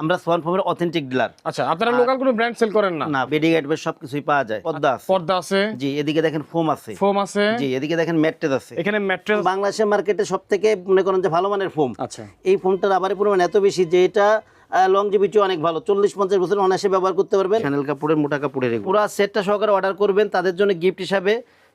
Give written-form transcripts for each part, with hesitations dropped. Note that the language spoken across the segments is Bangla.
আমরা সোয়ান ফোমের অথেন্টিক ডিলার। আচ্ছা, আপনারা লোকাল কোনো ব্র্যান্ড সেল করেন না? না, বেডিং অ্যাডভেস সবকিছুই পাওয়া যায়। পর্দা আছে, জি, এদিকে দেখেন ফোম আছে, জি, এদিকে দেখেন ম্যাট্রেস আছে। এখানে ম্যাট্রেস বাংলাদেশের মার্কেটে সবথেকে মনে করেন যে ভালো মানের ফোম। আচ্ছা, এই ফোমটার আবার পরিমাণ এত বেশি যে এটা লংজিভিটি অনেক ভালো, 40-50 বছর অনায়াসে ব্যবহার করতে পারবেন। চ্যানেল কাপড়ের, মোটা কাপড়ের পুরো সেটটা সহকারে অর্ডার করবেন, তাদের জন্য গিফট হিসাবে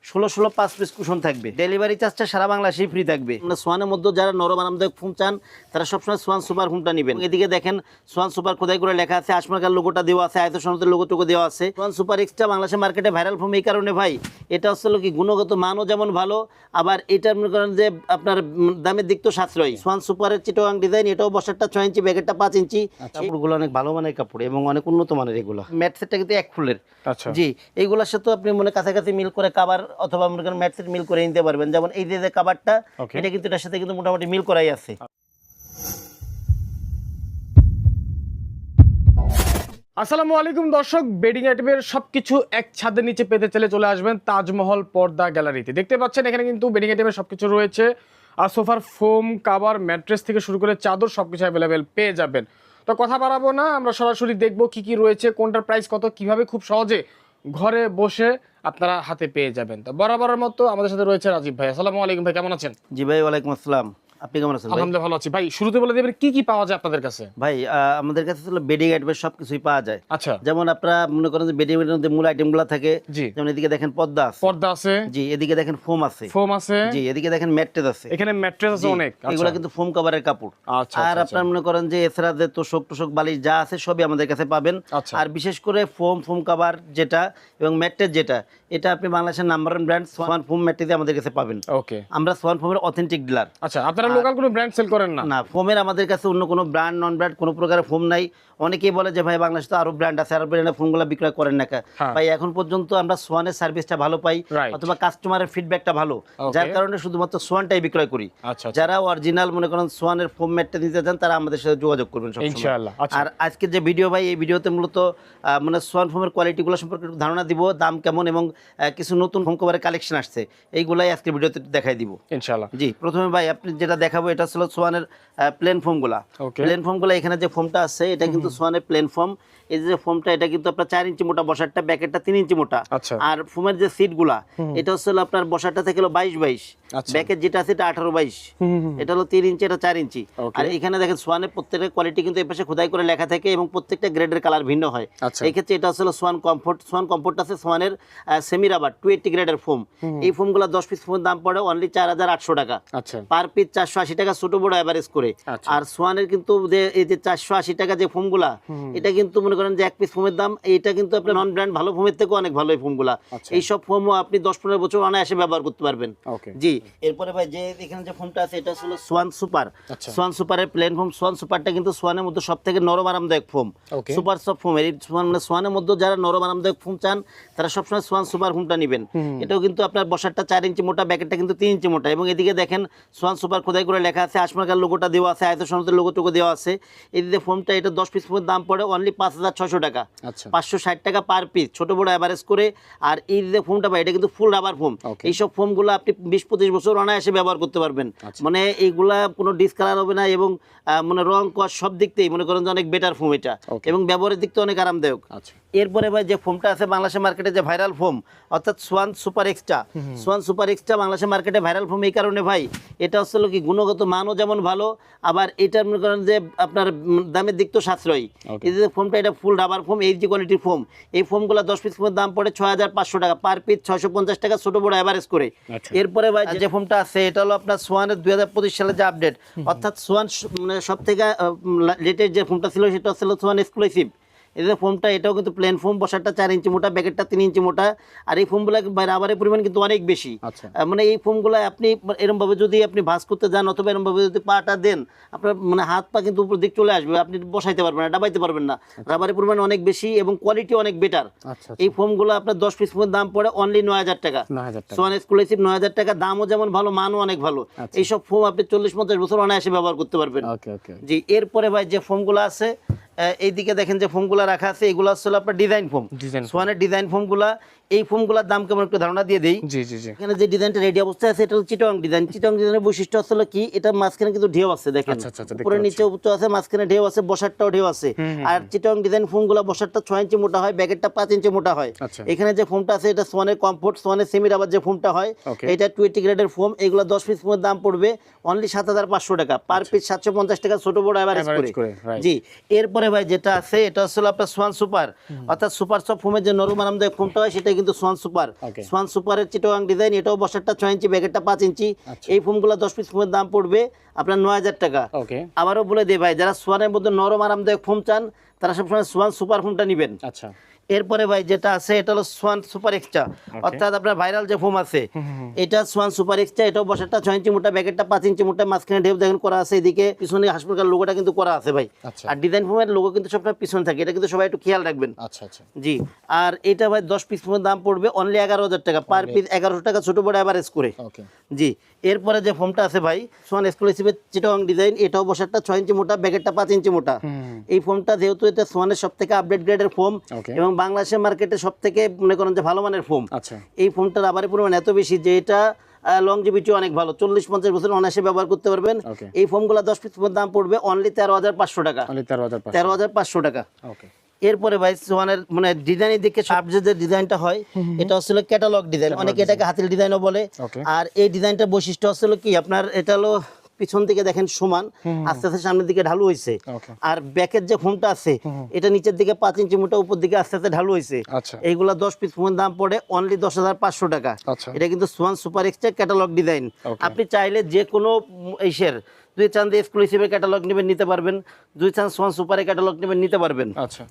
16 5 পিস কুশন থাকবে। ডেলিভারি চার্জটা সারা বাংলাদেশেই ফ্রি থাকবে। সোয়ানের মধ্যে যারা নরম আরামদায়ক ফোম চান তারা সবসময় সোয়ান সুপার ফোমটা নেবেন। এদিকে দেখেন সোয়ান সুপার খোদাই করে লেখা আছে, আশমার্কার লোগোটা দেওয়া আছে, আয়ত সনদের লোগোটুকু দেওয়া আছে। সোয়ান সুপার এক্সট্রা বাংলাদেশের মার্কেটে ভাইরাল ফোম এই কারণে ভাই, এটা হচ্ছে কি গুণগত মানও যেমন ভালো, আবার এটা মনে করেন যে আপনার দামের দিক তো সাশ্রয়ী। সোয়ান সুপারের চিটোগাং ডিজাইন, এটাও বসারটা 6 ইঞ্চি, ব্যাগেরটা 5 ইঞ্চি। কাপড়গুলো অনেক ভালো মানের কাপড় এবং অনেক উন্নত মানের। এগুলো ম্যাট সেটটা কিন্তু 1 ফুলের। আচ্ছা, জি, এইগুলোর সাথে আপনি মনে কাছাকাছি মিল করে কাভার অথবা মনে করেন ম্যাট সেট মিল করে নিতে পারবেন। যেমন এই যে কাভারটা, এটা কিন্তু এটার সাথে কিন্তু মোটামুটি মিল করাই আছে। আসসালামু আলাইকুম দর্শক, বেডিং আইটেমের সবকিছু এক ছাদের নিচে পেতে চলে আসবেন তাজমহল পর্দা গ্যালারিতে। দেখতে পাচ্ছেন এখানে কিন্তু বেডিং আইটেমের সবকিছু রয়েছে, আর সোফার ফোম, কাভার, ম্যাট্রেস থেকে শুরু করে চাদর সবকিছু অ্যাভেলেবেল পেয়ে যাবেন। তো কথা বাড়াবো না, আমরা সরাসরি দেখবো কি কি রয়েছে, কোনটার প্রাইস কত, কিভাবে খুব সহজে ঘরে বসে আপনারা হাতে পেয়ে যাবেন। তো বরাবরের মতো আমাদের সাথে রয়েছে রাজীব ভাই। আসসালামু আলাইকুম ভাই, কেমন আছেন? জি ভাই, ওয়ালাইকুম আসসালাম। আপনি কেমন আছেন? আলহামদুলিল্লাহ ভালো আছি ভাই। শুরুতে বলে দেবেন কি কি পাওয়া যায় আপনাদের কাছে? ভাই আমাদের কাছে আসলে বেডিং অ্যাডভেস সবকিছুই পাওয়া যায়। আচ্ছা, যেমন আপনারা মনে করেন যে বেডিং এর মধ্যে মূল আইটেমগুলো থাকে। জি, যেমন এদিকে দেখেন পর্দা আছে, জি, এদিকে দেখেন ফোম আছে, জি, এদিকে দেখেন ম্যাট্রেস আছে। এখানে ম্যাট্রেস আছে অনেক। এগুলো কিন্তু ফোম কভারের কাপড়। আচ্ছা, আর আপনারা মনে করেন যে এছাড়া যে তোষক বালিশ যা আছে সবই আমাদের কাছে পাবেন। আর বিশেষ করে ফোম কভার যেটা এবং ম্যাট্রেস যেটা, এটা আপনি বাংলাদেশের number 1 brand Swan foam mattress আমাদের কাছে পাবেন। ওকে, আমরা সোয়ান ফোমের অথেন্টিক ডিলার। আচ্ছা, আপনারা লোকাল কোনো ব্র্যান্ড সেল করেন না? না, ফোমের আমাদের কাছে অন্য কোনো ব্র্যান্ড নন ব্র্যান্ড কোনো প্রকারের ফোম নাই। অনেকেই বলে যে ভাই বাংলাদেশে তো আরো ব্র্যান্ড আছে, আরো ব্র্যান্ডের ফোনগুলো বিক্রয় করেন না। ভাই এখন পর্যন্ত আমরা সোয়ানের সার্ভিসটা ভালো পাই অথবা কাস্টমারের ফিডব্যাকটা ভালো, যার কারণে শুধুমাত্র সোয়ানটাই বিক্রয় করি। যারা অরিজিনাল মনে করেন সোয়ানের ফোম ম্যাটটা নিতে চান তারা আমাদের সাথে যোগাযোগ করবেন ইনশাআল্লাহ। আর আজকে যে ভিডিও ভাই, এই ভিডিওতে মূলত মানে সোয়ান ফোমের কোয়ালিটিগুলো সম্পর্কে একটু ধারণা দিব, দাম কেমন এবং কিছু নতুন ফোম কভারের কালেকশন আসছে, এইগুলাই আজকে ভিডিওতে দেখাই দিব ইনশাআল্লাহ। জি, প্রথমে ভাই আপনি যেটা দেখাবো এটা হলো সোয়ানের প্লেন ফোমগুলা। প্লেন ফোমগুলা এখানে যে ফোমটা আছে এটা কিন্তু সোয়ানের প্লেন ফোম। এই যে ফোমটা, এটা কিন্তু আপনার 4 ইঞ্চি মোটা বসারটা, ব্যাকেটটা 3 ইঞ্চি মোটা। আর ফোমের যে সিটগুলা, এটা হচ্ছে আপনার বসারটা থেকে হলো 22-22, ব্যাকেট যেটা আছে এটা 18-22, এটা হলো 3 ইঞ্চি, এটা 4 ইঞ্চি। আর এখানে দেখেন সোয়ানের প্রত্যেকটা কোয়ালিটি কিন্তু এই পাশে খোদাই করে লেখা থাকে এবং প্রত্যেকটা গ্রেডের কালার ভিন্ন হয়। এই ক্ষেত্রে এটা হচ্ছে সোয়ান কমফোর্ট। সোয়ান কমফোর্ট আছে সোয়ানের সেমি রাবার 280 গ্রেডের ফোম। এই ফোমগুলো 10 পিস ফোমের দাম পড়ে অনলি 4800 টাকা, পার পিস 480 টাকা ছোট বড় এভারেজ করে। আর সোয়ানের কিন্তু যে এই যে 480 টাকা যে ফোমগুলা, এটা কিন্তু মনে করেন যে 1 পিস ফোমের দাম, এইটা কিন্তু আপনার নন ব্র্যান্ড ভালো ফোমের থেকে অনেক ভালো এই ফোমগুলা। এই সব ফোমও আপনি 10-15 বছর অনায়াসে ব্যবহার করতে পারবেন। জি, এরপরে ভাই যে এখানে যে ফোমটা আছে এটা হলো সোয়ান সুপার। সোয়ান সুপারের প্লেন ফোম। সোয়ান সুপারটা কিন্তু সোয়ানের মধ্যে সবথেকে নরম আরামদায়ক ফোম, সুপার সফট ফোম। এই সোয়ানের মধ্যে যারা নরম আরামদায়ক ফোম চান তারা সবসময় সোয়ান সুপার ফোমটা নেবেন। এটাও কিন্তু আপনার বসারটা 4 ইঞ্চি মোটা, ব্যাকেটটা কিন্তু 3 ইঞ্চি মোটা। এবং এদিকে দেখেন সোয়ান সুপার খোদাই করে লেখা আছে, আশমার্কার লোগোটা দেওয়া আছে, আয়ত সনদের লোগোটুকু দেওয়া আছে। এই যে ফোমটা, এটা 10 পিস ফোমের দাম পড়ে অনলি 5600 টাকা, 560 টাকা পার পিস ছোট বড় এভারেজ করে। আর এই যে ফোমটা ভাই, এটা কিন্তু ফুল রাবার ফোম। এইসব ফোমগুলো আপনি 20-25 বছর অনায়াসে ব্যবহার করতে পারবেন। মানে এইগুলা কোনো ডিসকালার হবে না এবং মানে রং কস সব দিক থেকেই মনে করেন যে অনেক বেটার ফোম এটা, এবং ব্যবহারের দিক থেকে অনেক আরামদায়ক। এরপরে ভাই যে ফোমটা আছে বাংলাদেশের মার্কেটে যে ভাইরাল ফোম, অর্থাৎ Schwann super extra. Schwann super extra বাংলাদেশের মার্কেটে ভাইরাল ফোম এই কারণে ভাই, এটা হচ্ছে কি গুণগত মানও যেমন ভালো, আবার এটা মনে করেন যে আপনার দামের দিক তো সাশ্রয়ী। এই যে ফোমটা, এটা ফুল রাবার ফোম, এই যে কোয়ালিটির ফোম। এই ফোমগুলো 10 পিস ফোমের দাম পড়ে 6500 টাকা, পার পিস 650 টাকা ছোট বড় এভারেজ করে। এরপরে ভাই যে ফোমটা আছে এটা হলো আপনার সোয়ানের 2025 সালের যে আপডেট, অর্থাৎ সোয়ান মানে সব থেকে লেটেস্ট যে ফোমটা ছিল সেটা হচ্ছে সোয়ান এক্সক্লুসিভ। এই যে ফোমটা, এটাও কিন্তু প্লেন ফোম, বসারটা 4 ইঞ্চি মোটা, ব্যাকেটটা 3 ইঞ্চি মোটা। আর এই ফোমগুলো রাবারের পরিমাণ কিন্তু অনেক বেশি। মানে এই ফোমগুলো আপনি এরকম ভাবে যদি আপনি ভাঁজ করতে যান অথবা এরকম ভাবে যদি পাটা দেন, আপনার মানে হাত পা কিন্তু উপর দিক চলে আসবে, আপনি বসাইতে পারবেন না, ডাবাইতে পারবেন না। রাবারের পরিমাণ অনেক বেশি এবং কোয়ালিটি অনেক বেটার। এই ফোমগুলো আপনার 10 পিস ফোমের দাম পড়ে অনলি 9000 টাকা, সোয়ান এক্সক্লুসিভ 9000 টাকা। দামও যেমন ভালো, মানও অনেক ভালো। এইসব ফোম আপনি 40-50 বছর অনায়াসে ব্যবহার করতে পারবেন। জি, এরপরে ভাই যে ফোমগুলো আছে এইদিকে দেখেন যে ফোমগুলো রাখা আছে, এগুলো হচ্ছে আপনার ডিজাইন ফোম, সোয়ানের ডিজাইন ফোমগুলা। এই ফোমগুলোর দাম কেমন একটু ধারণা দিয়ে দেই। জি জি জি। এখানে যে ডিজাইনটা রেডি অবস্থায় আছে এটা হলো চিটং ডিজাইন। চিটং ডিজাইনের বৈশিষ্ট্য হচ্ছে হলো কি, এটা মাঝখানে কিন্তু ঢেউ আছে দেখেন, আচ্ছা আচ্ছা, দেখতে উপরে নিচে উচ্চ আছে, মাঝখানে ঢেউ আছে, বসারটাও ঢেউ আছে। আর চিটং ডিজাইন ফোমগুলো বসারটা 6 ইঞ্চি মোটা হয়, ব্যাকেটটা 5 ইঞ্চি মোটা হয়। আচ্ছা। এখানে যে ফোমটা আছে এটা সোয়ানের কমফোর্ট, সোয়ানের সেমি রাবার যে ফোমটা হয় Okay. এটা 20 গ্রেডের ফোম। এগুলো 10 পিস ফোমের দাম পড়বে অনলি 7500 টাকা, পার পিস 750 টাকা, ছোট বড় এভারেজ Average করে। করে, right. জি, এরপরে ভাই যেটা আছে এটা হচ্ছে আপনার সোয়ান সুপার, অর্থাৎ সুপার সফট ফোমের যে নরম আরামদায়ক ফোমটা হয় সেটা কিন্তু সোয়ান সুপার। Okay. সোয়ান সুপারের চিটগাং ডিজাইন, এটাও বসারটা 6 ইঞ্চি, ব্যাকেটটা 5 ইঞ্চি। আচ্ছা। এই ফোমগুলো 10 পিস ফোমের দাম পড়বে আপনার 9000 টাকা। ওকে। আবারও বলে দিই ভাই, যারা সোয়ানের মধ্যে নরম আরামদায়ক ফোম চান তারা সবসময় সোয়ান সুপার ফোমটা নেবেন। আচ্ছা। এরপরে ভাই যেটা আছে এটা হলো সোয়ান সুপার এক্সট্রা, অর্থাৎ আপনার ভাইরাল যে ফোম আছে এটা সোয়ান সুপার এক্সট্রা। এটাও বসারটা 6 ইঞ্চি মোটা, ব্যাকেটটা 5 ইঞ্চি মোটা, মাঝখানে ঢেউ দেখেন করা আছে, এদিকে পিছনে হাসপাতাল লোগোটা কিন্তু করা আছে ভাই। আচ্ছা। আর ডিজাইন ফোমের লোগো কিন্তু সবসময় পিছনে থাকে, এটা কিন্তু সবাই একটু খেয়াল রাখবেন। আচ্ছা আচ্ছা। জি, আর এটা ভাই 10 পিস ফোমের দাম পড়বে অনলি 11000 টাকা, পার পিস 1100 টাকা, ছোট বড় এভারেজ করে। ওকে। জি, এরপরে যে ফোমটা আছে ভাই সোয়ান এক্সক্লুসিভের চিটগাং ডিজাইন, এটাও বসারটা 6 ইঞ্চি মোটা, ব্যাকেটটা 5 ইঞ্চি মোটা। এই ফোমটা যেহেতু এটা সোয়ানের সবথেকে আপডেট গ্রেডের ফোম Okay. এবং বাংলাদেশের মার্কেটে সবথেকে মনে করেন যে ভালো মানের ফোম। আচ্ছা। এই ফোমটার রাবারের পরিমাণ এত বেশি যে এটা লংজিভিটি অনেক ভালো, 40-50 বছর অনায়াসে ব্যবহার করতে পারবেন। Okay. এই ফোমগুলো 10 পিস ফোমের দাম পড়বে অনলি 13500 টাকা, অনলি 13500। 13500 টাকা। ওকে। এরপরে ভাই সোয়ানের মানে ডিজাইনের দিকে সবচেয়ে যে ডিজাইনটা হয় এটা হচ্ছে ক্যাটালগ ডিজাইন, অনেকে এটাকে হাতিল ডিজাইনও বলে। Okay. আর এই ডিজাইনটার বৈশিষ্ট্য হচ্ছে কি, আপনার এটা হলো পিছন থেকে দেখেন সমান, আস্তে আস্তে সামনের দিকে ঢালু হয়েছে। Okay. আর ব্যাকের যে ফোমটা আছে এটা নিচের দিকে 5 ইঞ্চি মোটা, উপর দিকে আস্তে আস্তে ঢালু হয়েছে। আচ্ছা। এইগুলা 10 পিস ফোমের দাম পড়ে অনলি 10500 টাকা। আচ্ছা। এটা কিন্তু Schwann super extra catalogue design. Okay. আপনি চাইলে যে কোনো ইসের দুই চান দিয়ে এক্সক্লুসিভের ক্যাটালগ নেবেন নিতে পারবেন, দুই চান সোয়ান সুপারের ক্যাটালগ নেবেন নিতে পারবেন। আচ্ছা।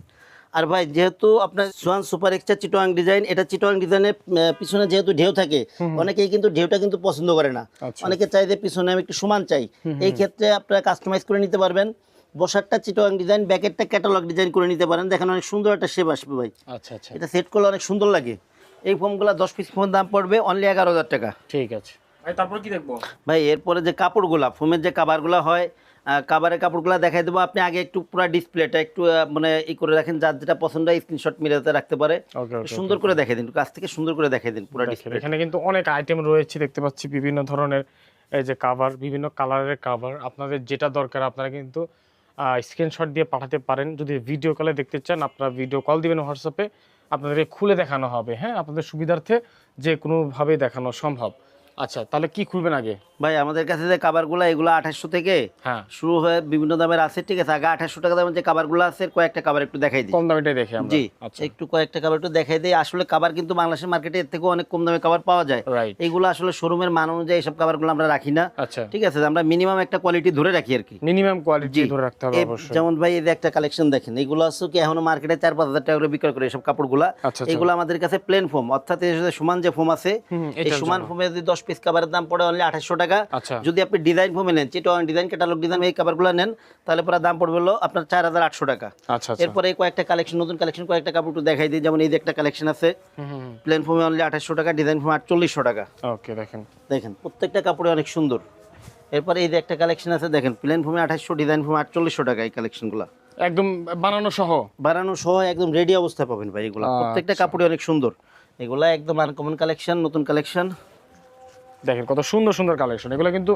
আর ভাই যেহেতু আপনার Schwann super extra Chittagong design, এটা চিটগাং ডিজাইনের পিছনে যেহেতু ঢেউ থাকে, অনেকেই কিন্তু ঢেউটা কিন্তু পছন্দ করে না। আচ্ছা। অনেকে চাই যে পিছনে আমি একটু সমান চাই, এই ক্ষেত্রে আপনারা কাস্টমাইজ করে নিতে পারবেন। বসারটা চিটগাং ডিজাইন, ব্যাকেটটা ক্যাটালগ ডিজাইন করে নিতে পারেন, দেখেন অনেক সুন্দর একটা শেপ আসবে ভাই। আচ্ছা আচ্ছা। এটা সেট করলে অনেক সুন্দর লাগে। এই ফোমগুলো 10 পিস ফোমের দাম পড়বে অনলি 11000 টাকা। ঠিক আছে ভাই, তারপর কি দেখবো? ভাই এরপরে যে কাপড়গুলা ফোমের যে কাভারগুলো হয়, কাভারের কাপড়গুলো দেখাই দেবো। আপনি আগে একটু পুরো ডিসপ্লেটা একটু মানে ই করে রাখেন, যার যেটা পছন্দ হয় স্ক্রিনশট মিলাতে রাখতে পারে। Okay, okay, সুন্দর করে দেখাই দিন, কাছ থেকে সুন্দর করে দেখাই দিন পুরো দেখেন, ডিসপ্লে। এখানে কিন্তু অনেক আইটেম রয়েছে, দেখতে পাচ্ছি বিভিন্ন ধরনের এই যে কাভার, বিভিন্ন কালারের কাভার। আপনাদের যেটা দরকার আপনারা কিন্তু স্ক্রিনশট দিয়ে পাঠাতে পারেন। যদি ভিডিও কলে দেখতে চান আপনারা ভিডিও কল দিবেন হোয়াটসঅ্যাপে, আপনাদেরকে খুলে দেখানো হবে। হ্যাঁ, আপনাদের সুবিধার্থে যে কোনোভাবেই দেখানো সম্ভব। আচ্ছা, তাহলে কি খুলবেন আগে? ভাই আমাদের কাছে যে কাভারগুলো এগুলো 2800 থেকে হ্যাঁ, শুরু হয়ে বিভিন্ন দামের আছে, ঠিক আছে। আগে 2800 টাকা দামের যে কাভারগুলো আছে কয়েকটা কাভার একটু দেখাই দিই। কম দামিটাই দেখে আমরা। জি, আচ্ছা, একটু কয়েকটা কাভার একটু দেখাই দিই। আসলে কাভার কিন্তু বাংলাদেশের মার্কেটে এর থেকেও অনেক কম দামে কাভার পাওয়া যায়। রাইট। এইগুলো আসলে শোরুমের মান অনুযায়ী এইসব কাভারগুলো আমরা রাখি না, আচ্ছা, ঠিক আছে। আমরা মিনিমাম একটা কোয়ালিটি ধরে রাখি আর কি। মিনিমাম কোয়ালিটি জি, ধরে রাখতে হবে এই অবশ্যই। যেমন ভাই এই যে একটা কালেকশন দেখেন, এগুলো আছে কি এখনো মার্কেটে 4-5 হাজার টাকা করে বিক্রি করে এসব কাপড়গুলা। আচ্ছা, এগুলো আমাদের কাছে প্লেন ফোম, অর্থাৎ এই যে সমান যে ফোম আছে এই এটার সমান জন্য। ফোমে যদি 10 পিস কাভারের দাম পড়ে অনলি 2800 টাকা। আচ্ছা, যদি আপনি ডিজাইন ফোমে নেন, চিটগাং ডিজাইন, ক্যাটালগ ডিজাইন এই কাভারগুলো নেন, তাহলে পুরো দাম পড়বে হলো আপনার 4800 টাকা। আচ্ছা, আচ্ছা। এরপরে এই কয়েকটা কালেকশন, নতুন কালেকশন কয়েকটা কাপড় একটু দেখাই দিই। যেমন এই যে একটা কালেকশন আছে প্লেন ফোমে অনলি 2800 টাকা, ডিজাইন ফোমে 4800 টাকা। ওকে, দেখেন দেখেন প্রত্যেকটা কাপড়ে অনেক সুন্দর। এরপরে এই যে একটা কালেকশন আছে দেখেন, প্লেন ফোমে 2800, ডিজাইন ফোমে 4800 টাকা। এই কালেকশনগুলো একদম বানানো সহ, বানানো সহ একদম রেডি অবস্থায় পাবেন ভাই। এগুলো প্রত্যেকটা কাপড়ে অনেক সুন্দর। এগুলা একদম আনকমন কালেকশন, নতুন কালেকশন। দেখেন কত সুন্দর সুন্দর কালেকশন। এগুলো কিন্তু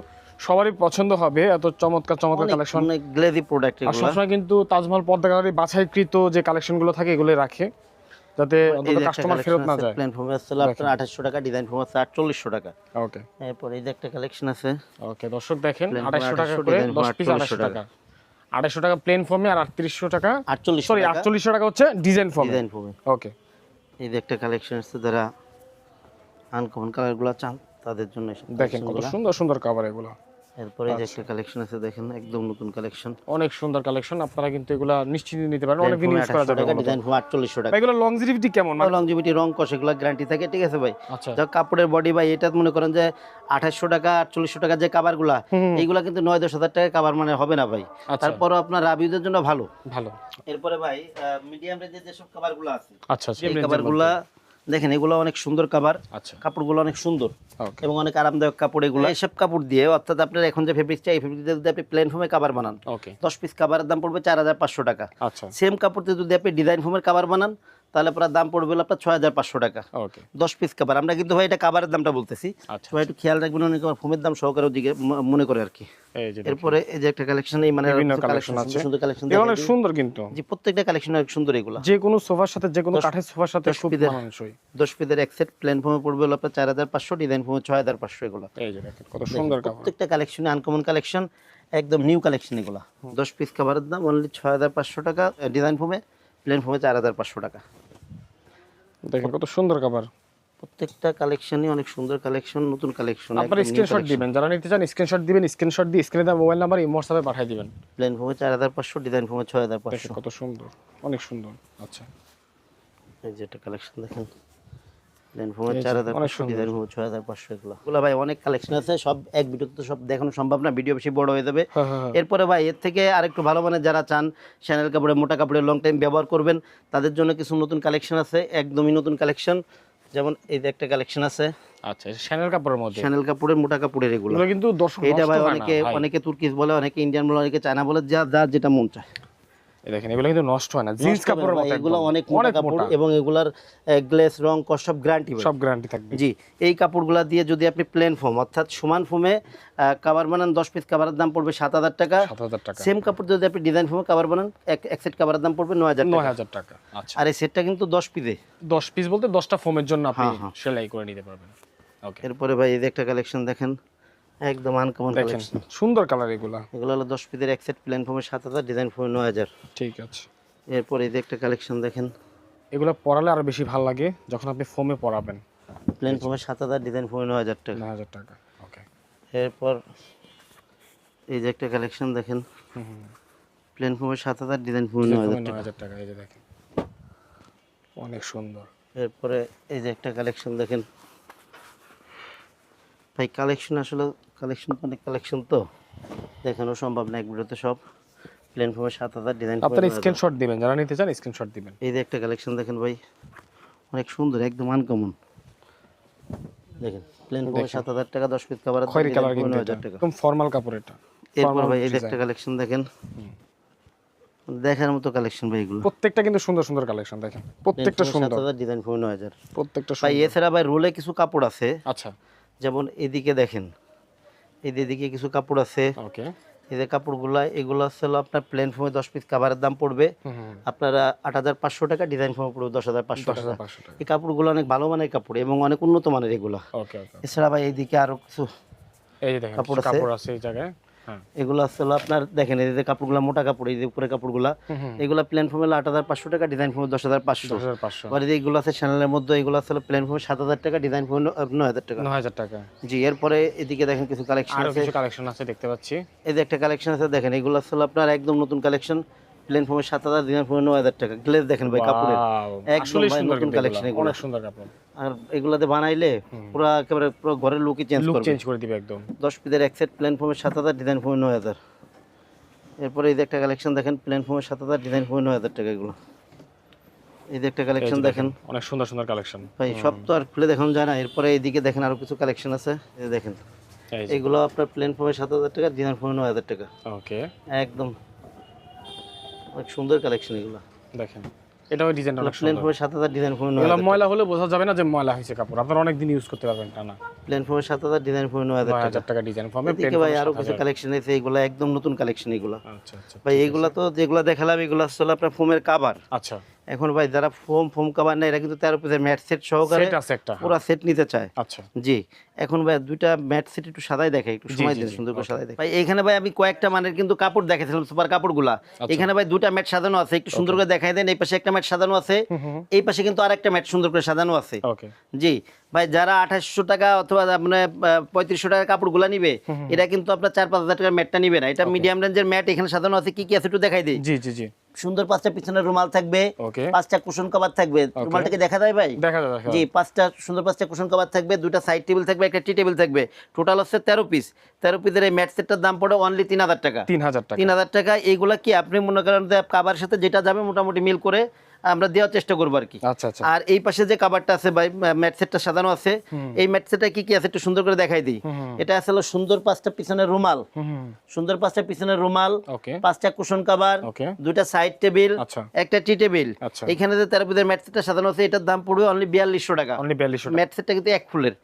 সবারই পছন্দ হবে, এত চমৎকার চমৎকার কালেকশন। অনেক গ্লেজি প্রোডাক্ট আর এগুলো। সবসময় কিন্তু তাজমহল পর্দা গ্যালারি বাছাইকৃত যে কালেকশনগুলো থাকে এগুলো রাখে, যাতে অন্তত কাস্টমার ফেরত না যায়। প্লেন ফোমে আছে আপনার 2800 টাকা, ডিজাইন ফোম আছে 4800 টাকা। ওকে, এরপর এই যে একটা কালেকশন আছে। ওকে দর্শক দেখেন, Plain 2800 টাকা 2800 করে design 10 পিস 4800 2800 টাকা। 2800 টাকা প্লেন ফর্মে আর 3800 টাকা 4800 সরি টাকা 4800 টাকা হচ্ছে ডিজাইন ফর্মে। ডিজাইন ফোমে। ওকে, এই যে একটা কালেকশন আছে, যারা আনকমন কালারগুলো চান তাদের জন্য এসব দেখেন কত collectionগুলো। সুন্দর সুন্দর কাভার এগুলো। এরপরে এই যে একটা কালেকশন আছে দেখেন, একদম নতুন কালেকশন। অনেক সুন্দর কালেকশন, আপনারা কিন্তু এগুলা নিশ্চিন্তে নিতে পারেন, অনেক দিন ইউজ করা যাবে। ডিজাইন ফোম 4800 টাকা। এগুলো লংজিভিটি কেমন? লংজিভিটি, রং কষ এগুলো গ্যারান্টি থাকে, ঠিক আছে ভাই। আচ্ছা, যা কাপড়ের বডি ভাই, এটা মনে করেন যে 2800 টাকা 4800 টাকা যে কাভারগুলা, এইগুলা কিন্তু 9-10 হাজার টাকা কাভার মানে হবে না ভাই। আচ্ছা। তারপরও আপনার রাবিউদের জন্য ভালো। ভালো। এরপরে ভাই মিডিয়াম রেঞ্জের যেসব কাভারগুলো আছে, আচ্ছা, এই কাভারগুলা দেখেন, এগুলো অনেক সুন্দর কাভার। আচ্ছা, কাপড়গুলো অনেক সুন্দর ওকে, এবং অনেক আরামদায়ক কাপড় এগুলো। এইসব কাপড় দিয়ে, অর্থাৎ আপনার এখন যে ফেব্রিক চাই, এই ফেব্রিক দিয়ে যদি আপনি প্লেন ফোমের কাভার বানান, ওকে, 10 পিস কাভারের দাম পড়বে 4500 টাকা। আচ্ছা, সেম কাপড় দিয়ে যদি আপনি ডিজাইন ফোমের কাভার বানান, তাহলে আপনার দাম পড়বে হলো আপনার 6500 টাকা। ওকে 10 পিস কাভার। আমরা কিন্তু ভাই এটা কাভারের দামটা বলতেছি, আচ্ছা সবাই একটু খেয়াল রাখবেন, অনেকে আবার ফোমের দাম সহকারে ওদিকে মনে করে আর কি। এই যে এরপরে এই যে একটা কালেকশন, এই মানে বিভিন্ন কিছু কালেকশন আছে, সুন্দর কালেকশন এগুলো অনেক সুন্দর কিন্তু জি, প্রত্যেকটা কালেকশন অনেক সুন্দর এগুলা। যে কোনো সোফার সাথে যে কোনো 10 কাঠের সোফার সাথে খুব পিসের- মানানসই। 10 পিসের এক সেট প্লেন ফোমে পড়বে হলো আপনার 4500, ডিজাইন ফোমে 6500 এগুলো। এই যে দেখেন কত সুন্দর কাপড়। প্রত্যেকটা কালেকশনে আনকমন কালেকশন, একদম নিউ কালেকশন এগুলো। 10 পিস কাভারের দাম অনলি 6500 টাকা, ডিজাইন ফোমে, প্লেন ফোমে 4500 টাকা। দেখেন কত সুন্দর কাপড়। প্রত্যেকটা কালেকশনই অনেক সুন্দর কালেকশন, নতুন কালেকশন। আপনারা স্ক্রিনশট দিবেন, যারা নিতে চান স্ক্রিনশট দিবেন, স্ক্রিনশট দিয়ে স্ক্রিনে দেওয়া মোবাইল নাম্বার এই হোয়াটসঅ্যাপে পাঠিয়ে দিবেন। প্লেন ফোমে 4500, ডিজাইন ফোমে দেখেন 6500। কত সুন্দর, অনেক সুন্দর। আচ্ছা এই যে একটা কালেকশন দেখেন, প্লেন ফোমে এই যে, 4500, অনেক সুন্দর। ডিজাইন ফোমে 6500 এগুলো। এগুলো ভাই অনেক কালেকশন আছে, সব এক ভিডিওতে তো সব দেখানো সম্ভব না, ভিডিও বেশি বড় হয়ে যাবে। হ্যাঁ হ্যাঁ হ্যাঁ। এরপরে ভাই এর থেকে আরেকটু ভালো মানের যারা চান শ্যানেল কাপড়ে, মোটা কাপড়ে লং টাইম ব্যবহার করবেন, তাদের জন্য কিছু নতুন কালেকশন আছে, একদমই নতুন কালেকশন। যেমন এই যে একটা কালেকশন আছে আচ্ছা শ্যানেল কাপড়ের মধ্যে, শ্যানেল কাপড়ের, মোটা কাপড়ের এগুলো। এগুলো কিন্তু দর্শক এটা নষ্ট ভাই হয় না অনেকে ভাই। অনেকে তুর্কিশ বলে, অনেকে ইন্ডিয়ান বলে, অনেকে চায়না বলে, যার যেটা মন চায়। এই দেখেন এগুলো কিন্তু নষ্ট হয় না, জিন্স কাপড়ের মতো এগুলো একদম। অনেক মোটা কাপড় এবং এগুলার গ্লেস, রং, কস সব গ্যারান্টি। সব গ্যারান্টি থাকবে। জি, এই কাপড়গুলা দিয়ে যদি আপনি প্লেন ফোম অর্থাৎ সমান ফোমে কাভার বানান, 10 পিস কাভারের দাম পড়বে 7000 টাকা। 7000 টাকা। সেম কাপড় যদি আপনি ডিজাইন ফোমে কাভার বানান, এক সেট কাভারের দাম পড়বে 9000 টাকা। 9000 টাকা। আচ্ছা আর এই সেটটা কিন্তু 10 পিসে। 10 পিস বলতে 10টা ফোমের জন্য আপনি হ্যাঁ, হ্যাঁ। সেলাই করে নিতে পারবেন। ওকে এরপরে ভাই এই যে একটা কালেকশন দেখেন, একদম আনকমন দেখেন কালেকশন। সুন্দর কালার এগুলা। এগুলো হলো 10 পিসের এক সেট প্লেন ফোমে 7000, ডিজাইন ফোমে 9000। ঠিক আছে, এরপরে এই যে একটা কালেকশন দেখেন, এগুলো পরালে আরো বেশি ভালো লাগে যখন আপনি ফোমে পরাবেন। প্লেন ফোমে 7000, ডিজাইন ফোমে 9000 টাকা। 9000 টাকা। ওকে এরপর এই যে একটা কালেকশন দেখেন, প্লেন ফোমে 7000, ডিজাইন ফোমে 9000 টাকা। 9000 টাকা। এই যে দেখেন অনেক সুন্দর। এরপরে এই যে একটা কালেকশন দেখেন ভাই, কালেকশন আসলে কালেকশন তো অনেক কালেকশন, তো দেখানো সম্ভব না এক ভিডিওতে সব। প্লেন ফোমে 7000, ডিজাইন আপনারা স্ক্রিনশট দিবেন, যারা নিতে চান স্ক্রিনশট দিবেন। এই যে একটা কালেকশন দেখেন ভাই, অনেক সুন্দর, একদম আনকমন। দেখেন প্লেন ফোমে 7000 টাকা, 10 পিস কাভার, খয়েরি কালার কিন্তু এটা 9000 টাকা। একদম ফর্মাল কাপড় এটা। এরপর Formal ভাই এই যে design। একটা কালেকশন দেখেন, দেখার মতো কালেকশন ভাই এগুলো। প্রত্যেকটা কিন্তু সুন্দর সুন্দর কালেকশন, দেখেন প্রত্যেকটা সুন্দর, 7000, ডিজাইন ফোমে 9000। প্রত্যেকটা ভাই সুন্দর। এছাড়া ভাই রোলে কিছু কাপড় আছে, আচ্ছা যেমন এদিকে দেখেন, এদিকে কিছু কাপড় আছে। ওকে। এই যে কাপড়গুলা, এগুলো হলো আপনার প্লেন ফোমে 10 পিস কাভারের দাম পড়বে আপনারা 8500 টাকা, ডিজাইন ফোমে পড়বে 10500 টাকা। 500 টাকা। এই কাপড়গুলো অনেক ভালো মানের কাপড় এবং অনেক উন্নত মানের এগুলো। ওকে ওকে। এছাড়া ভাই এইদিকে আরো কিছু এই যে দেখেন কাপড় আছে। কাপড় আছে এই জায়গায়। হ্যাঁ এগুলো হলো আপনার দেখেন, এই যে কাপড়গুলো মোটা কাপড়, এই যে উপরে কাপড়গুলা, এগুলো প্লেন ফোমে 8500 টাকা, ডিজাইন ফোমে 10500। 10500। আর এই যে এগুলো আছে চ্যানেলের মধ্যে, এগুলো হলো প্লেন ফোমে 7000 টাকা, ডিজাইন ফোমে 9000 টাকা। 9000 টাকা। জি, এরপরে এদিকে দেখেন কিছু কালেকশন আরো আছে। কিছু কালেকশন আছে দেখতে পাচ্ছি। এই যে একটা কালেকশন আছে দেখেন, এগুলো হলো আপনার একদম নতুন কালেকশন, প্লেন ফোমে 7000, ডিজাইন ফোমে 9000 টাকা। গ্লেজ দেখেন ভাই কাপড়ের, Wow, একদম আসলেই ভাই সুন্দর নতুন কিন্তু কালেকশন এগুলো, এগুলো। অনেক সুন্দর কাপড়। আর এগুলাতে বানাইলে পুরো একেবারে পুরো ঘরের লুকই চেঞ্জ লুক করবে। চেঞ্জ করে দিবে একদম। 10 পিসের এক সেট প্লেন ফোমে 7000, ডিজাইন ফোমে 9000। এরপরে এই যে একটা কালেকশন দেখেন, প্লেন ফোমে 7000, ডিজাইন ফোমে 9000 টাকা এগুলো। এই যে একটা কালেকশন দেখেন অনেক সুন্দর সুন্দর কালেকশন ভাই, সব তো আর খুলে দেখানো যায় না। এরপরে এইদিকে দেখেন আরো কিছু কালেকশন আছে, এই যে দেখেন, এই যে এগুলো আপনার প্লেন ফোমে 7000 টাকা, ডিজাইন ফোমে 9000 টাকা। ওকে একদম অনেক সুন্দর কালেকশন এগুলো। দেখেন এটাও ডিজাইনটা অনেক প্লেন সুন্দর। ফোমে 7000, ডিজাইন ফোমে এগুলো 9000। ময়লা হলে বোঝা যাবে না যে ময়লা হয়েছে কাপড়, আপনারা অনেক দিন ইউজ করতে পারবেন টানা। প্লেন ফোমে 7000, ডিজাইন ফোমে 9000 টাকা। 9000 টাকা ডিজাইন ফর্মে প্লেন এদিকে ভাই আরো কিছু কালেকশন আছে, এগুলো একদম নতুন কালেকশন এগুলো। আচ্ছা আচ্ছা ভাই এগুলা তো যেগুলো দেখালাম, এগুলো আসলে আপনার ফোমের কাভার। আচ্ছা এখন ভাই যারা ফোম কাভার নেয়, এরা কিন্তু 13 পিসের ম্যাট সেট সহকারে সেট আছে একটা। পুরো সেট নিতে চায়। আচ্ছা জি, এখন ভাই দুইটা ম্যাট সেট একটু সাদাই দেখাই, একটু সময় দিন সুন্দর করে সাদাই দেখাই। ভাই এখানে ভাই আমি কয়েকটা মানের কিন্তু কাপড় দেখাইছিলাম, সুপার কাপড়গুলা। এখানে ভাই দুইটা ম্যাট সাজানো আছে, একটু সুন্দর করে দেখাই দেন। এই পাশে একটা ম্যাট সাজানো আছে, এই পাশে কিন্তু আরেকটা ম্যাট সুন্দর করে সাজানো আছে। ওকে জি ভাই, যারা 2800 টাকা অথবা মানে 3500 টাকার কাপড়গুলা নিবে, এটা কিন্তু আপনার 4-5 হাজার টাকার ম্যাটটা নিবে না। এটা মিডিয়াম রেঞ্জের ম্যাট, এখানে সাজানো আছে। কি কি আছে একটু দেখাই দিই। জি জি জি সুন্দর 5টা পিছনের রুমাল থাকবে, ওকে 5টা কুশন কভার থাকবে। রুমালটাকে দেখা যায় ভাই? দেখা যাবে জি, 5টা সুন্দর 5টা কুশন কভার থাকবে, দুটো সাইড টেবিল থাকবে, একটা টি টেবিল থাকবে। টোটাল হচ্ছে 13 পিস। 13 পিসের এই ম্যাট সেটটার দাম পড়ে অনলি 3000 টাকা। 3000 টাকা 3000 টাকা। এইগুলা কি আপনি মনে করেন যে কাভারের সাথে যেটা যাবে মোটামুটি মিল করে আমরা দেওয়ার চেষ্টা করবো আর কি। আচ্ছা আচ্ছা। আর এই পাশে যে কাভারটা আছে ভাই, ম্যাট সেটটা সাজানো আছে, এই ম্যাট সেটটা কি কি আছে একটু সুন্দর করে দেখাই দিই। এটা আসলে সুন্দর 5টা পিছনের রুমাল, সুন্দর 5টা পিছনের রুমাল, 5টা কুশন কাভার, 2টা সাইড টেবিল, একটা টি টেবিল। এখানে যে 13 পিসের ম্যাট সেটটা সাজানো আছে, এটার দাম পড়বে অনলি 4200 টাকা। ম্যাট সেটটা কিন্তু 1 ফুলের।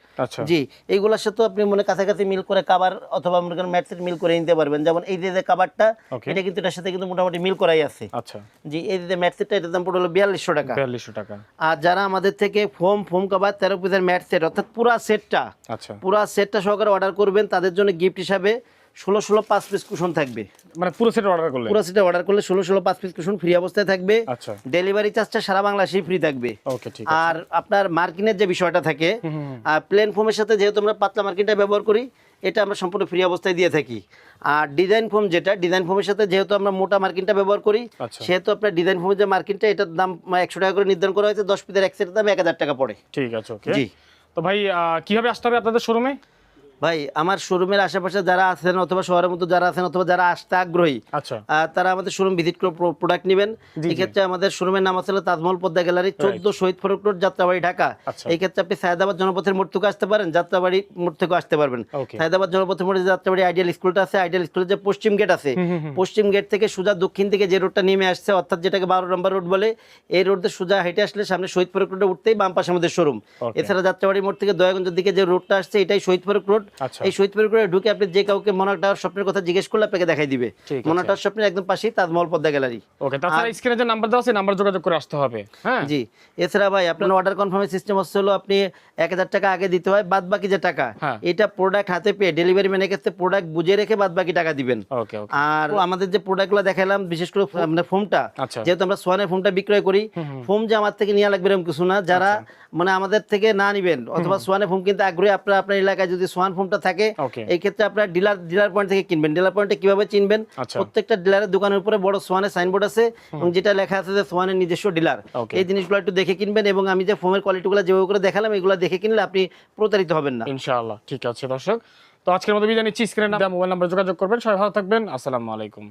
জি, এইগুলোর সাথে আপনি মনে কাছাকাছি মিল করে কাভার অথবা মনে করেন ম্যাট সেট মিল করে নিতে পারবেন। যেমন এই যে কাভারটা, এটা কিন্তু এটার সাথে কিন্তু মোটামুটি মিল করাই আছে। আচ্ছা জি, এই যে ম্যাট সেটটা, এটার দাম পড়বে 4200 টাকা। 4200 টাকা। আর যারা আমাদের থেকে ফোম কাভার 13 পিসের ম্যাট সেট অর্থাৎ পুরা সেটটা সহকারে অর্ডার করবেন, তাদের জন্য গিফট হিসাবে 16 5 পিস কুশন থাকবে। মানে পুরো সেট অর্ডার করলে 16 5 পিস কুশন ফ্রি অবস্থায় থাকবে। আচ্ছা, ডেলিভারি চার্জটা সারা বাংলাদেশেই ফ্রি থাকবে। ওকে, ঠিক আছে। আর আপনার মার্কিনের যে বিষয়টা থাকে, প্লেন ফোমের সাথে যেহেতু আমরা পাতলা মার্কিনটা ব্যবহার করি, এটা আমরা সম্পূর্ণ ফ্রি অবস্থায় দিয়ে থাকি। আর ডিজাইন ফোম ডিজাইন ফোমের সাথে যেহেতু আমরা মোটা মার্কিনটা ব্যবহার করি, সেহেতু আপনার ডিজাইন ফোমের যে মার্কিনটা, এটার দাম 100 টাকা করে নির্ধারণ করা হয়েছে। 10 পিসের এক সেটের দাম 1000 টাকা পড়ে। ঠিক আছে, ওকে। জি, তো ভাই কিভাবে আসতে হবে আপনাদের শোরুমে? ভাই আমার শোরুমের আশেপাশে যারা আছেন অথবা শহরের মধ্যে যারা আছেন অথবা যারা আসতে আগ্রহী, আচ্ছা, তারা আমাদের শোরুম ভিজিট করে প্রোডাক্ট নেবেন। এই ক্ষেত্রে আমাদের শোরুমের নাম আছে তাজমহল পদ্মা গ্যালারি, 14 শহীদ ফারুক রোড, যাত্রাবাড়ি, ঢাকা। এই ক্ষেত্রে আপনি সায়েদাবাদ জনপথের মোড় থেকে আসতে পারেন, যাত্রাবাড়ি মোড় থেকে আসতে পারবেন। সায়েদাবাদ জনপথের মোড়ে যাত্রাবাড়ি আইডিয়াল স্কুলটা আছে, আইডিয়াল স্কুলের যে পশ্চিম গেট আছে, পশ্চিম গেট থেকে সোজা দক্ষিণ থেকে যে রোডটা নেমে আসছে, অর্থাৎ যেটাকে 12 নম্বর রোড বলে, এই রোড দিয়ে সোজা হেঁটে আসলে সামনে শহীদ ফারুক রোডে উঠতেই বাম পাশে আমাদের শোরুম। এছাড়া যাত্রাবাড়ি মোড় থেকে দয়াগঞ্জের দিকে যে রোডটা আসছে, এটাই শহীদ ফারুক রোড। এই শহীদ ফারুক রোডে ঢুকে আপনি যে কাউকে মনোহর টাওয়ার স্বপ্নের কথা জিজ্ঞেস করলে আপনাকে দেখাই দিবে। মনোহর টাওয়ার স্বপ্নের একদম পাশেই তাজমহল পদ্মা গ্যালারি। ওকে, তাছাড়া স্ক্রিনে যে নাম্বার দেওয়া আছে, নাম্বার যোগাযোগ করে আসতে হবে। হ্যাঁ জি, এছাড়া ভাই আপনার অর্ডার কনফার্মের সিস্টেম হচ্ছে হলো আপনি 1000 টাকা আগে দিতে হয়, বাদ বাকি যে টাকা, এটা প্রোডাক্ট হাতে পেয়ে ডেলিভারি ম্যানের কাছে প্রোডাক্ট বুঝে রেখে বাদ বাকি টাকা দিবেন। আর আমাদের যে প্রোডাক্টগুলো দেখালাম, বিশেষ করে আপনার ফোমটা, যেহেতু আমরা সোয়ানের ফোমটা বিক্রয় করি, ফোম যে আমার থেকে নেওয়া লাগবে এরকম কিছু না। যারা মানে আমাদের থেকে না নিবেন অথবা সোয়ানের ফোম কিনতে আগ্রহী, আপনার এলাকায় যদি সোয়ান ফোমটা থাকে, এই ক্ষেত্রে আপনার ডিলার পয়েন্ট থেকে কিনবেন। ডিলার পয়েন্টে কিভাবে চিনবেন? প্রত্যেকটা ডিলারের দোকানের উপরে বড় সোয়ানের সাইনবোর্ড আছে এবং যেটা লেখা আছে যে সোয়ানের নিজস্ব ডিলার। এই জিনিসগুলো একটু দেখে কিনবেন এবং আমি যে ফোমের কোয়ালিটিগুলো যেভাবে করে দেখালাম, এগুলো দেখে কিনলে আপনি প্রতারিত হবেন না ইনশাআল্লাহ। ঠিক আছে দর্শক, তো আজকের মতো বিদায় নিচ্ছি। স্ক্রিনে মোবাইল নাম্বার যোগাযোগ করবেন। সবাই ভালো থাকবেন। আসসালামু আলাইকুম।